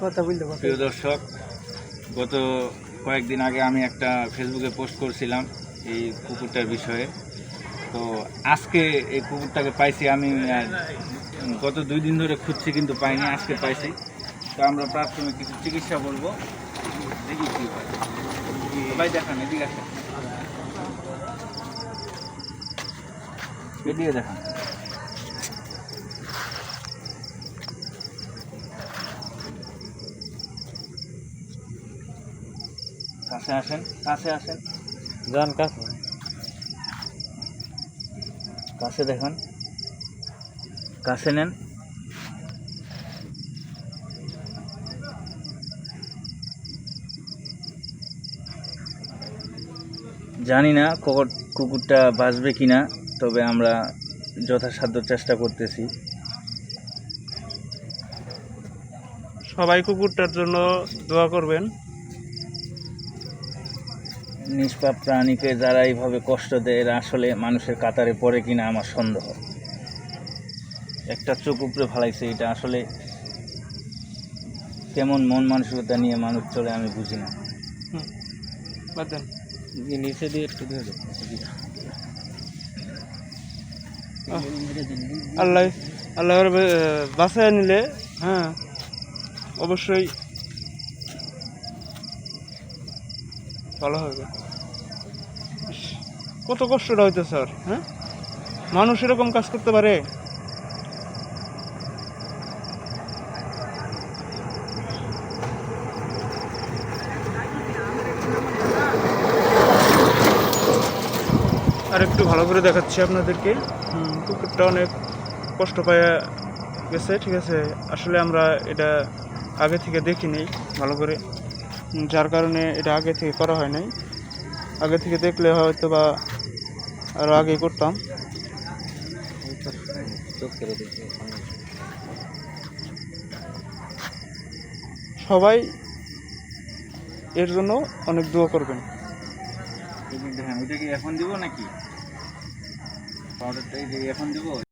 প্রিয় দর্শক, গত কয়েকদিন আগে আমি একটা ফেসবুকে পোস্ট করছিলাম এই কুকুরটার বিষয়ে। তো আজকে এই কুকুরটাকে পাইছি। আমি গত 2 দিন ধরে খুঁজছি কিন্তু পাইনি, আজকে পাইছি। তো আমরা প্রাথমিক কিছু চিকিৎসা বলবো, দেখি কী হয়। ভাই দেখান, এদিকে আসেন, এদিকে দেখান। কাছে আসেন, কাছে আসেন, যান কাছে কাছে দেখান, কাছে নেন। জানি না কুকুরটা বাঁচবে কিনা, তবে আমরা যথাসাধ্য চেষ্টা করতেছি। সবাই কুকুরটার জন্য দোয়া করবেন। নিষ্পাপ প্রাণীকে যারা এইভাবে কষ্ট দেয় এরা আসলে মানুষের কাতারে পড়ে কিনা আমার সন্দেহ। একটা চোখ উপরে ফালাইছে, এটা আসলে কেমন মন মানসিকতা নিয়ে মানুষ চলে আমি বুঝি না। নিচে দিয়ে একটু দিয়ে দেন। আল্লাহ আল্লাহর বাসায় নিলে হ্যাঁ অবশ্যই ভালো হবে। কত কষ্টটা হইতে স্যার, হ্যাঁ মানুষ এরকম কাজ করতে পারে? আর একটু ভালো করে দেখাচ্ছি আপনাদেরকে। কুকুরটা অনেক কষ্ট পায় গেছে, ঠিক আছে। আসলে আমরা এটা আগে থেকে দেখিনি ভালো করে, যার কারণে এটা আগে থেকে করা হয় নাই। আগে থেকে দেখলে হয়তো বা আরও আগেই করতাম। সবাই এর জন্য অনেক দোয়া করবেন। দেখেন, ওইটা কি এখন দিব নাকি? পাউডারটা এখন দিব?